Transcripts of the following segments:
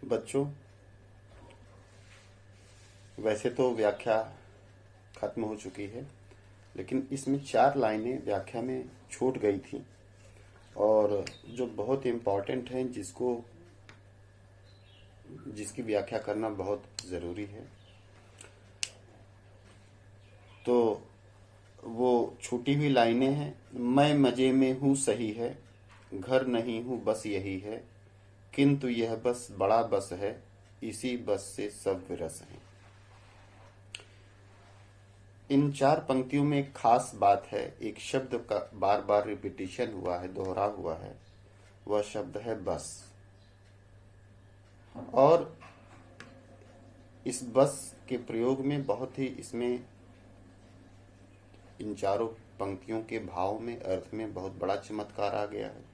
बच्चों, वैसे तो व्याख्या खत्म हो चुकी है, लेकिन इसमें 4 लाइनें व्याख्या में छूट गई थी और जो बहुत इम्पोर्टेंट हैं, जिसकी व्याख्या करना बहुत ज़रूरी है। तो वो छूटी हुई लाइनें हैं। मैं मजे में हूँ सही है, घर नहीं हूँ बस यही है, किंतु यह बस बड़ा बस है, इसी बस से सब विरस हैं। इन 4 पंक्तियों में एक खास बात है। एक शब्द का बार बार रिपीटिशन हुआ है, दोहरा हुआ है। वह शब्द है बस। और इस बस के प्रयोग में बहुत ही इसमें इन चारों पंक्तियों के भाव में, अर्थ में बहुत बड़ा चमत्कार आ गया है।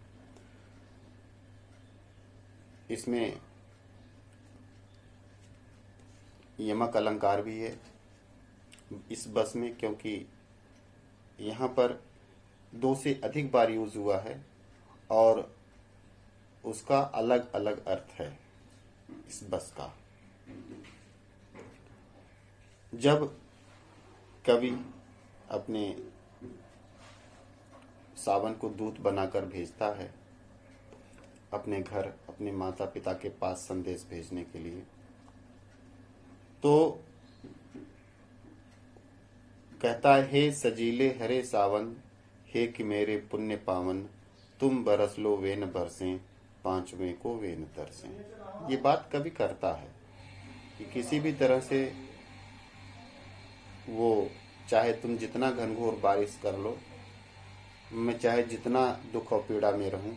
इसमें यमक अलंकार भी है इस बस में, क्योंकि यहाँ पर 2 से अधिक बार यूज हुआ है और उसका अलग अलग अर्थ है इस बस का। जब कवि अपने सावन को दूत बनाकर भेजता है अपने घर, अपने माता पिता के पास संदेश भेजने के लिए, तो कहता है, हे सजीले हरे सावन, हे कि मेरे पुण्य पावन, तुम बरस लो वे न बरसें, पांचवें को वे न तरसें। ये बात कवि करता है कि किसी भी तरह से वो, चाहे तुम जितना घनघोर बारिश कर लो, मैं चाहे जितना दुख और पीड़ा में रहूं,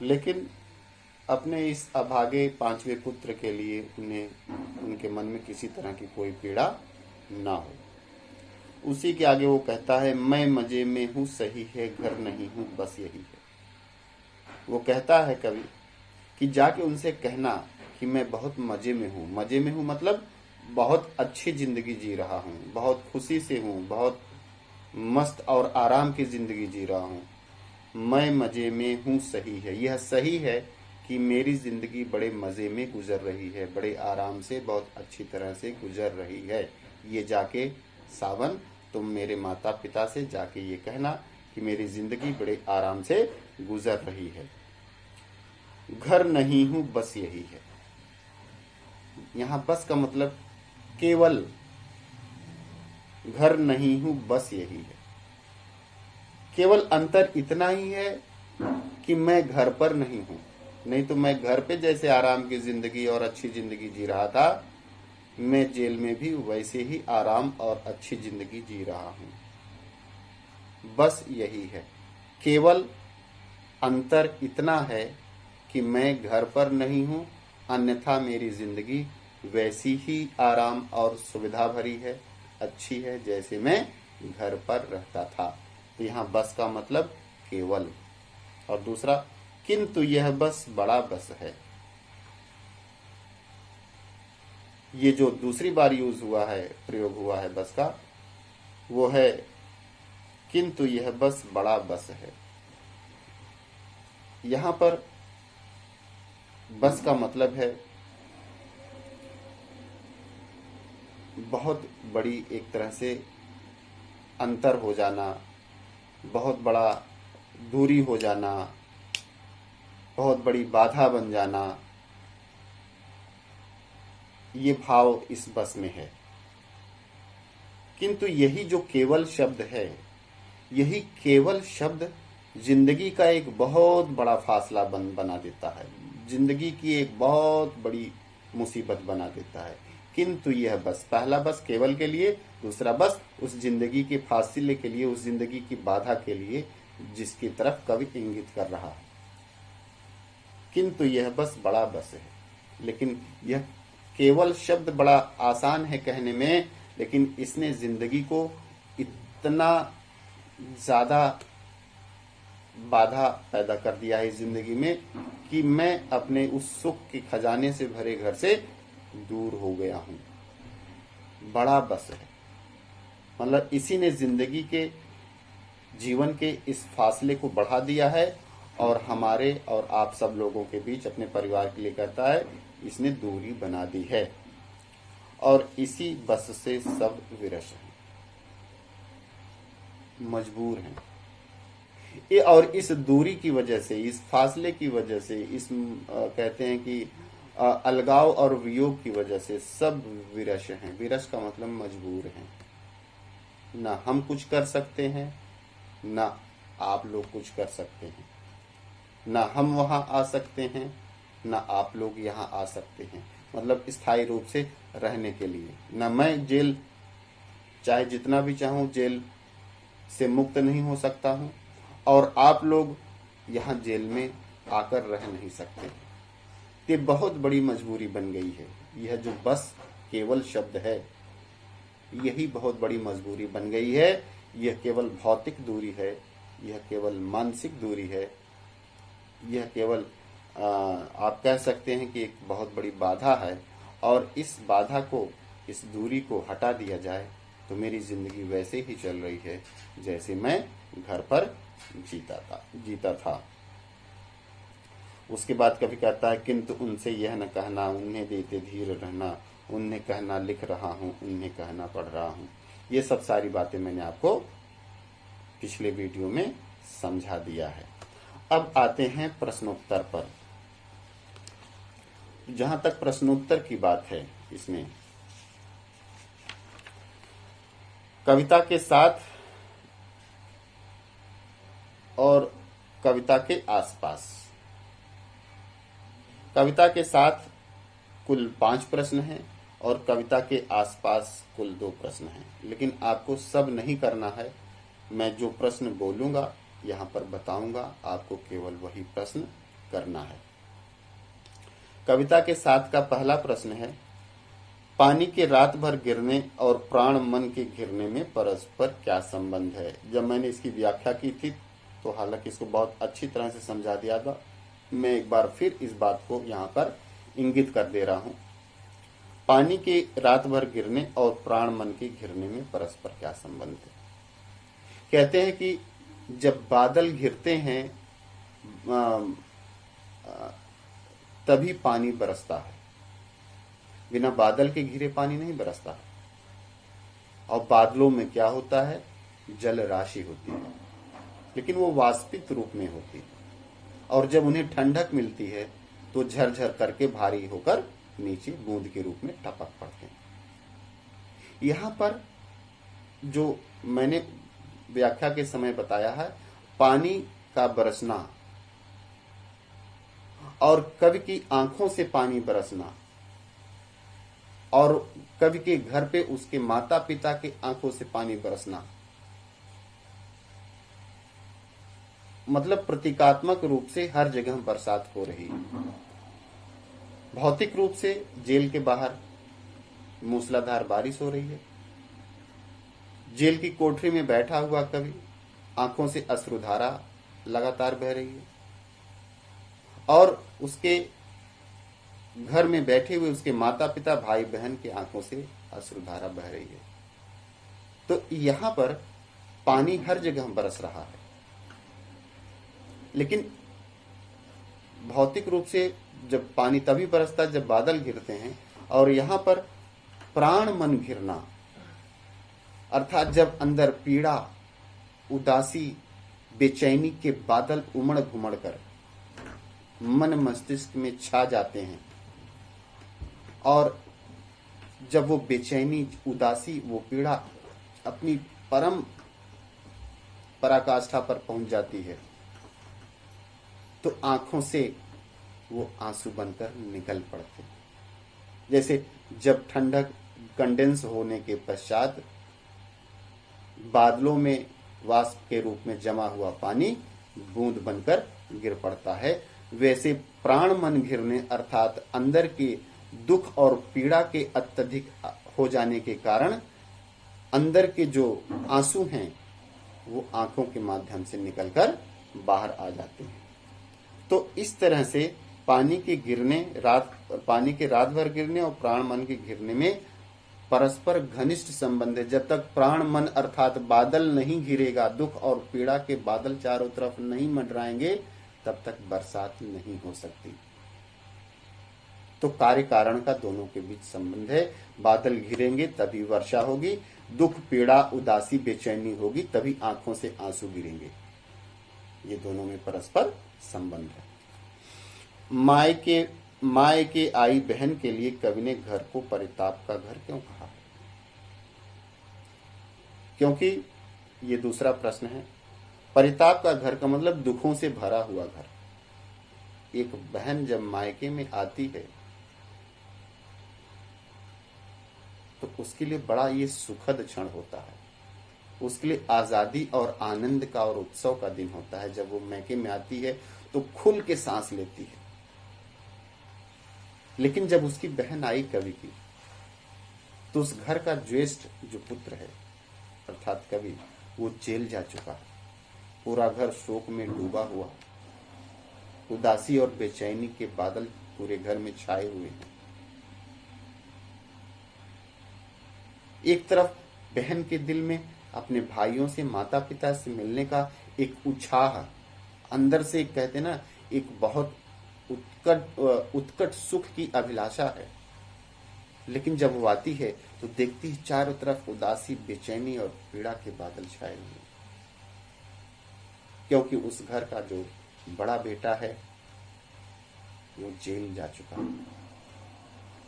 लेकिन अपने इस अभागे 5वें पुत्र के लिए उनके मन में किसी तरह की कोई पीड़ा ना हो। उसी के आगे वो कहता है, मैं मजे में हूँ सही है, घर नहीं हूँ बस यही है। वो कहता है कवि कि जाके उनसे कहना कि मैं बहुत मजे में हूँ। मजे में हूँ मतलब बहुत अच्छी जिंदगी जी रहा हूँ, बहुत खुशी से हूँ, बहुत मस्त और आराम की जिंदगी जी रहा हूँ। मैं मजे में हूँ सही है, यह सही है कि मेरी जिंदगी बड़े मजे में गुजर रही है, बड़े आराम से, बहुत अच्छी तरह से गुजर रही है। ये जाके सावन, तुम मेरे माता पिता से जाके ये कहना कि मेरी जिंदगी बड़े आराम से गुजर रही है। घर नहीं हूं बस यही है। यहां बस का मतलब केवल, घर नहीं हूं बस यही है। केवल अंतर इतना ही है कि मैं घर पर नहीं हूं। नहीं तो मैं घर पे जैसे आराम की जिंदगी और अच्छी जिंदगी जी रहा था, मैं जेल में भी वैसे ही आराम और अच्छी जिंदगी जी रहा हूं। बस यही है। केवल अंतर इतना है कि मैं घर पर नहीं हूं, अन्यथा मेरी जिंदगी वैसी ही आराम और सुविधा भरी है, अच्छी है, जैसे मैं घर पर रहता था। तो यहाँ बस का मतलब केवल। और दूसरा, किंतु यह बस बड़ा बस है। ये जो दूसरी बार यूज हुआ है, प्रयोग हुआ है बस का, वो है किंतु यह बस बड़ा बस है। यहां पर बस का मतलब है बहुत बड़ी, एक तरह से अंतर हो जाना, बहुत बड़ा दूरी हो जाना, बहुत बड़ी बाधा बन जाना, ये भाव इस बस में है। किंतु यही जो केवल शब्द है, यही केवल शब्द जिंदगी का एक बहुत बड़ा फासला बना देता है, जिंदगी की एक बहुत बड़ी मुसीबत बना देता है। किंतु यह बस, पहला बस केवल के लिए, दूसरा बस उस जिंदगी के फासले के लिए, उस जिंदगी की बाधा के लिए जिसकी तरफ कवि इंगित कर रहा है। किंतु यह बस बड़ा बस है। लेकिन यह केवल शब्द बड़ा आसान है कहने में, लेकिन इसने जिंदगी को इतना ज्यादा बाधा पैदा कर दिया है इस जिंदगी में कि मैं अपने उस सुख के खजाने से भरे घर से दूर हो गया हूं। बड़ा बस है मतलब इसी ने जिंदगी के, जीवन के इस फासले को बढ़ा दिया है और हमारे और आप सब लोगों के बीच, अपने परिवार के लिए कहता है, इसने दूरी बना दी है और इसी बस से सब विरस हैं, मजबूर हैं। ये और इस दूरी की वजह से, इस फासले की वजह से, इस कहते हैं कि अलगाव और वियोग की वजह से सब विरस हैं। विरस का मतलब मजबूर हैं। ना हम कुछ कर सकते हैं, ना आप लोग कुछ कर सकते हैं। ना हम वहां आ सकते हैं, ना आप लोग यहां आ सकते हैं, मतलब स्थायी रूप से रहने के लिए। ना मैं जेल, चाहे जितना भी चाहूं, जेल से मुक्त नहीं हो सकता हूं, और आप लोग यहां जेल में आकर रह नहीं सकते। ये बहुत बड़ी मजबूरी बन गई है। यह जो बस केवल शब्द है, यही बहुत बड़ी मजबूरी बन गई है। यह केवल भौतिक दूरी है, यह केवल मानसिक दूरी है, यह केवल आप कह सकते हैं कि एक बहुत बड़ी बाधा है। और इस बाधा को, इस दूरी को हटा दिया जाए तो मेरी जिंदगी वैसे ही चल रही है जैसे मैं घर पर जीता था। उसके बाद कभी कहता है, किंतु उनसे यह न कहना, उन्हें देते धीर रहना, उन्हें कहना लिख रहा हूं, उन्हें कहना पढ़ रहा हूं। ये सब सारी बातें मैंने आपको पिछले वीडियो में समझा दिया है। अब आते हैं प्रश्नोत्तर पर। जहां तक प्रश्नोत्तर की बात है, इसमें कविता के साथ और कविता के आसपास, कविता के साथ कुल 5 प्रश्न हैं और कविता के आसपास कुल 2 प्रश्न हैं। लेकिन आपको सब नहीं करना है। मैं जो प्रश्न बोलूंगा, यहां पर बताऊंगा, आपको केवल वही प्रश्न करना है। कविता के साथ का पहला प्रश्न है, पानी के रात भर गिरने और प्राण मन के घिरने में परस्पर क्या संबंध है। जब मैंने इसकी व्याख्या की थी तो हालांकि इसको बहुत अच्छी तरह से समझा दिया था। मैं एक बार फिर इस बात को यहाँ पर इंगित कर दे रहा हूँ। पानी के रात भर गिरने और प्राण मन के घिरने में परस्पर क्या संबंध है। कहते हैं कि जब बादल घिरते हैं तभी पानी बरसता है, बिना बादल के घिरे पानी नहीं बरसता है। और बादलों में क्या होता है, जल राशि होती है, लेकिन वो वाष्पित रूप में होती है। और जब उन्हें ठंडक मिलती है तो झरझर करके भारी होकर नीचे बूंद के रूप में टपक पड़ते हैं। यहां पर जो मैंने व्याख्या के समय बताया है, पानी का बरसना और कवि की आंखों से पानी बरसना और कवि के घर पे उसके माता पिता के आंखों से पानी बरसना, मतलब प्रतीकात्मक रूप से हर जगह बरसात हो रही है। भौतिक रूप से जेल के बाहर मूसलाधार बारिश हो रही है। जेल की कोठरी में बैठा हुआ कवि, आंखों से अश्रुधारा लगातार बह रही है। और उसके घर में बैठे हुए उसके माता पिता, भाई बहन के आंखों से अश्रुधारा बह रही है। तो यहां पर पानी हर जगह बरस रहा है। लेकिन भौतिक रूप से जब पानी तभी बरसता है जब बादल घिरते हैं, और यहां पर प्राण मन घिरना, अर्थात जब अंदर पीड़ा, उदासी, बेचैनी के बादल उमड़ घुमड़ कर मन मस्तिष्क में छा जाते हैं, और जब वो बेचैनी, उदासी, वो पीड़ा अपनी परम पराकाष्ठा पर पहुंच जाती है, तो आंखों से वो आंसू बनकर निकल पड़ते हैं। जैसे जब ठंडक कंडेंस होने के पश्चात बादलों में वाष्प के रूप में जमा हुआ पानी बूंद बनकर गिर पड़ता है, वैसे प्राण मन घिरने अर्थात अंदर के दुख और पीड़ा के अत्यधिक हो जाने के कारण अंदर के जो आंसू हैं वो आंखों के माध्यम से निकलकर बाहर आ जाते हैं। तो इस तरह से पानी के रात भर गिरने और प्राण मन के घिरने में परस्पर घनिष्ठ संबंध है। जब तक प्राण मन अर्थात बादल नहीं घिरेगा, दुख और पीड़ा के बादल चारों तरफ नहीं मंडराएंगे, तब तक बरसात नहीं हो सकती। तो कार्य कारण का दोनों के बीच संबंध है। बादल घिरेंगे तभी वर्षा होगी, दुख पीड़ा उदासी बेचैनी होगी तभी आंखों से आंसू गिरेंगे। ये दोनों में परस्पर संबंध है। माय के आई बहन के लिए कवि ने घर को परिताप का घर क्यों कहा? क्योंकि ये दूसरा प्रश्न है। परिताप का घर का मतलब दुखों से भरा हुआ घर। एक बहन जब मायके में आती है तो उसके लिए बड़ा ये सुखद क्षण होता है। उसके लिए आजादी और आनंद का और उत्सव का दिन होता है। जब वो मायके में आती है तो खुल के सांस लेती है। लेकिन जब उसकी बहन आई कवि की, तो उस घर का ज्येष्ठ जो पुत्र है अर्थात कवि, वो जेल जा चुका है। पूरा घर शोक में डूबा हुआ, उदासी और बेचैनी के बादल पूरे घर में छाए हुए हैं। एक तरफ बहन के दिल में अपने भाइयों से, माता पिता से मिलने का एक उत्साह, अंदर से कहते ना एक बहुत उत्कट सुख की अभिलाषा है। लेकिन जब वो आती है तो देखती है चारों तरफ उदासी, बेचैनी और पीड़ा के बादल छाए हुए, क्योंकि उस घर का जो बड़ा बेटा है वो जेल जा चुका है।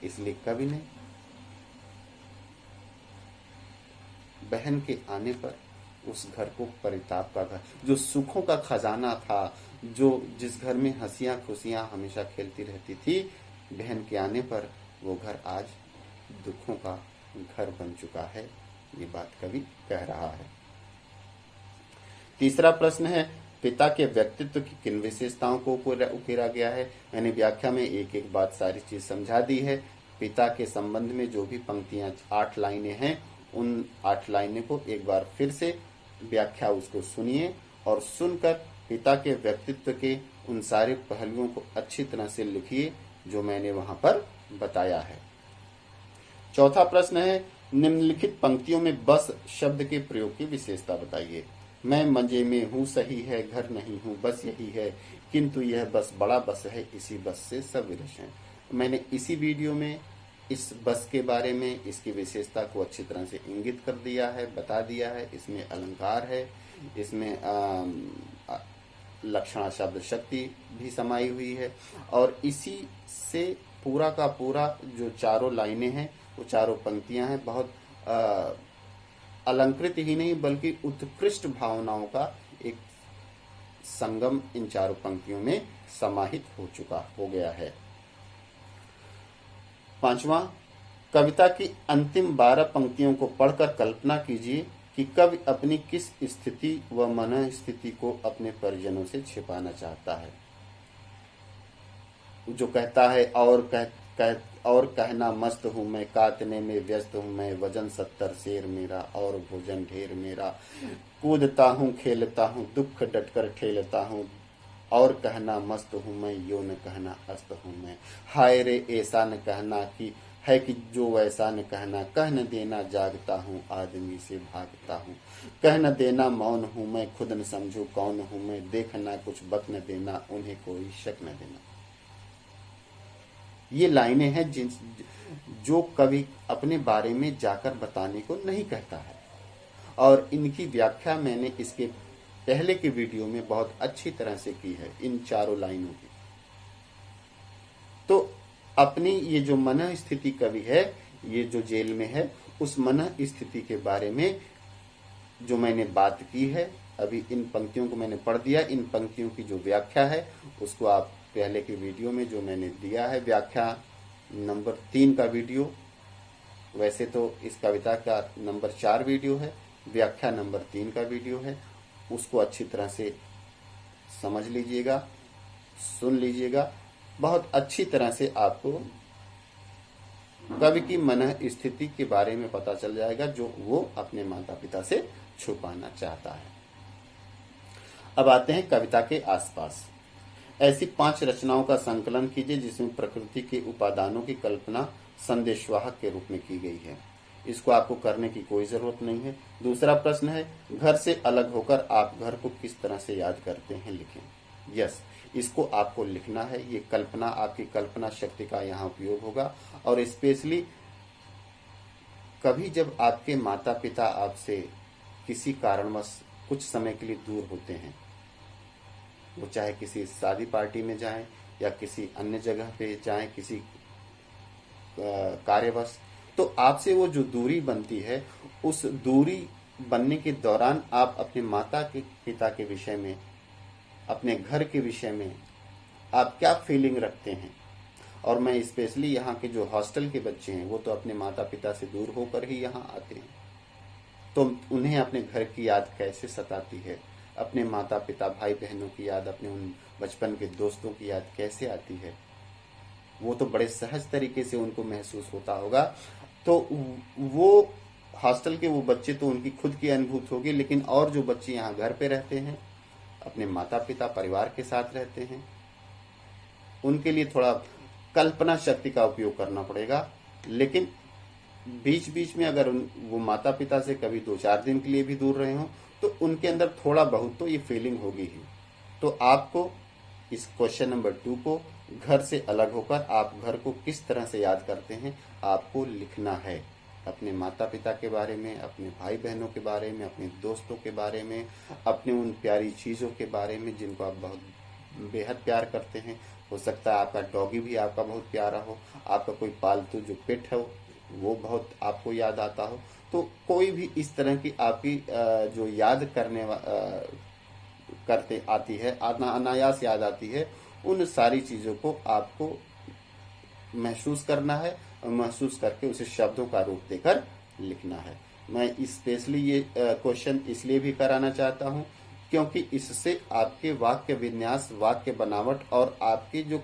इसलिए कवि ने बहन के आने पर उस घर को परिताप का घर, जो सुखों का खजाना था, जो जिस घर में हंसियां खुशियां हमेशा खेलती रहती थी, बहन के आने पर वो घर आज दुखों का घर बन चुका है। ये बात कवि कह रहा है। तीसरा प्रश्न है, पिता के व्यक्तित्व की किन विशेषताओं को उकेरा गया है? मैंने व्याख्या में एक एक बात सारी चीज समझा दी है। पिता के संबंध में जो भी पंक्तियां 8 लाइनें हैं, उन 8 लाइनें को एक बार फिर से व्याख्या उसको सुनिए और सुनकर पिता के व्यक्तित्व के उन सारे पहलुओं को अच्छी तरह से लिखिए जो मैंने वहां पर बताया है। चौथा प्रश्न है, निम्नलिखित पंक्तियों में बस शब्द के प्रयोग की विशेषता बताइए। मैं मजे में हूँ, सही है, घर नहीं हूँ, बस यही है, किंतु यह बस बड़ा बस है, इसी बस से सब विरस हैं। मैंने इसी वीडियो में इस बस के बारे में, इसकी विशेषता को अच्छी तरह से इंगित कर दिया है, बता दिया है। इसमें अलंकार है, इसमें लक्षणा शब्द शक्ति भी समाई हुई है और इसी से पूरा का पूरा जो चारों लाइनें हैं, वो चारों पंक्तियां हैं, बहुत अलंकृत ही नहीं बल्कि उत्कृष्ट भावनाओं का एक संगम इन चारों पंक्तियों में समाहित हो गया है। पांचवा, कविता की अंतिम 12 पंक्तियों को पढ़कर कल्पना कीजिए कि कवि अपनी किस स्थिति व मन स्थिति को अपने परिजनों से छिपाना चाहता है। जो कहता है और कहना मस्त हूँ मैं, काटने में व्यस्त हूँ मैं, वजन 70 शेर मेरा और भोजन ढेर मेरा, कूदता हूँ खेलता हूँ, दुख डटकर ठेलता हूँ, और कहना मस्त हूँ मैं, यो न कहना अस्त हूँ मैं। हाय रे ऐसा न कहना कि है कि जो वैसा न कहना, कह न देना जागता हूँ, आदमी से भागता हूँ, कह न देना मौन हूँ मैं, खुद न समझू कौन हूँ मैं, देखना कुछ बक न देना, उन्हें कोई शक न देना। ये लाइनें हैं जो कवि अपने बारे में जाकर बताने को नहीं कहता है और इनकी व्याख्या मैंने इसके पहले के वीडियो में बहुत अच्छी तरह से की है, इन चारों लाइनों की। तो अपनी ये जो मन स्थिति कवि है, ये जो जेल में है, उस मन स्थिति के बारे में जो मैंने बात की है, अभी इन पंक्तियों को मैंने पढ़ दिया। इन पंक्तियों की जो व्याख्या है उसको आप पहले के वीडियो में जो मैंने दिया है, व्याख्या नंबर 3 का वीडियो, वैसे तो इस कविता का नंबर 4 वीडियो है, व्याख्या नंबर 3 का वीडियो है, उसको अच्छी तरह से समझ लीजिएगा, सुन लीजिएगा। बहुत अच्छी तरह से आपको कवि की मन स्थिति के बारे में पता चल जाएगा जो वो अपने माता पिता से छुपाना चाहता है। अब आते हैं कविता के आसपास। ऐसी 5 रचनाओं का संकलन कीजिए जिसमें प्रकृति के उपादानों की कल्पना संदेशवाहक के रूप में की गई है। इसको आपको करने की कोई जरूरत नहीं है। दूसरा प्रश्न है, घर से अलग होकर आप घर को किस तरह से याद करते हैं, लिखें। यस, इसको आपको लिखना है। ये कल्पना, आपकी कल्पना शक्ति का यहाँ उपयोग होगा। और स्पेशली कभी जब आपके माता पिता आपसे किसी कारणवश कुछ समय के लिए दूर होते हैं, वो चाहे किसी शादी पार्टी में जाएं या किसी अन्य जगह पे जाएं, किसी कार्यवश, तो आपसे वो जो दूरी बनती है, उस दूरी बनने के दौरान आप अपने माता के पिता के विषय में, अपने घर के विषय में आप क्या फीलिंग रखते हैं। और मैं स्पेशली यहाँ के जो हॉस्टल के बच्चे हैं, वो तो अपने माता पिता से दूर होकर ही यहाँ आते हैं, तो उन्हें अपने घर की याद कैसे सताती है, अपने माता पिता भाई बहनों की याद, अपने उन बचपन के दोस्तों की याद कैसे आती है, वो तो बड़े सहज तरीके से उनको महसूस होता होगा। तो वो हॉस्टल के वो बच्चे तो उनकी खुद की अनुभूति होगी, लेकिन और जो बच्चे यहाँ घर पे रहते हैं, अपने माता पिता परिवार के साथ रहते हैं, उनके लिए थोड़ा कल्पना शक्ति का उपयोग करना पड़ेगा। लेकिन बीच बीच में अगर वो माता पिता से कभी 2-4 दिन के लिए भी दूर रहे हो, तो उनके अंदर थोड़ा बहुत तो ये फीलिंग होगी ही। तो आपको इस क्वेश्चन नंबर 2 को घर से अलग होकर आप घर को किस तरह से याद करते हैं, आपको लिखना है। अपने माता पिता के बारे में, अपने भाई बहनों के बारे में, अपने दोस्तों के बारे में, अपने उन प्यारी चीज़ों के बारे में जिनको आप बहुत बेहद प्यार करते हैं। हो सकता है आपका डॉगी भी आपका बहुत प्यारा हो, आपका कोई पालतू जो पेट है वो बहुत आपको याद आता हो। तो कोई भी इस तरह की आपकी जो याद करते आती है, अनायास याद आती है, उन सारी चीज़ों को आपको महसूस करना है और महसूस करके उसे शब्दों का रूप देकर लिखना है। मैं स्पेशली ये क्वेश्चन इसलिए भी कराना चाहता हूँ क्योंकि इससे आपके वाक्य विन्यास, वाक्य बनावट और आपके जो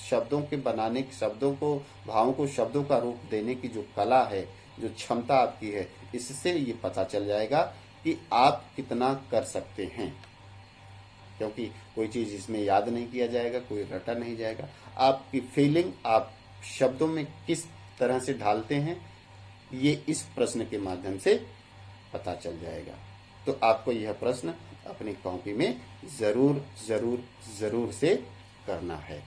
शब्दों के बनाने, शब्दों को, भावों को शब्दों का रूप देने की जो कला है, जो क्षमता आपकी है, इससे ये पता चल जाएगा कि आप कितना कर सकते हैं। क्योंकि कोई चीज़ इसमें याद नहीं किया जाएगा, कोई रटा नहीं जाएगा। आपकी फीलिंग आप शब्दों में किस तरह से ढालते हैं, ये इस प्रश्न के माध्यम से पता चल जाएगा। तो आपको यह प्रश्न अपनी कॉपी में जरूर जरूर जरूर से करना है।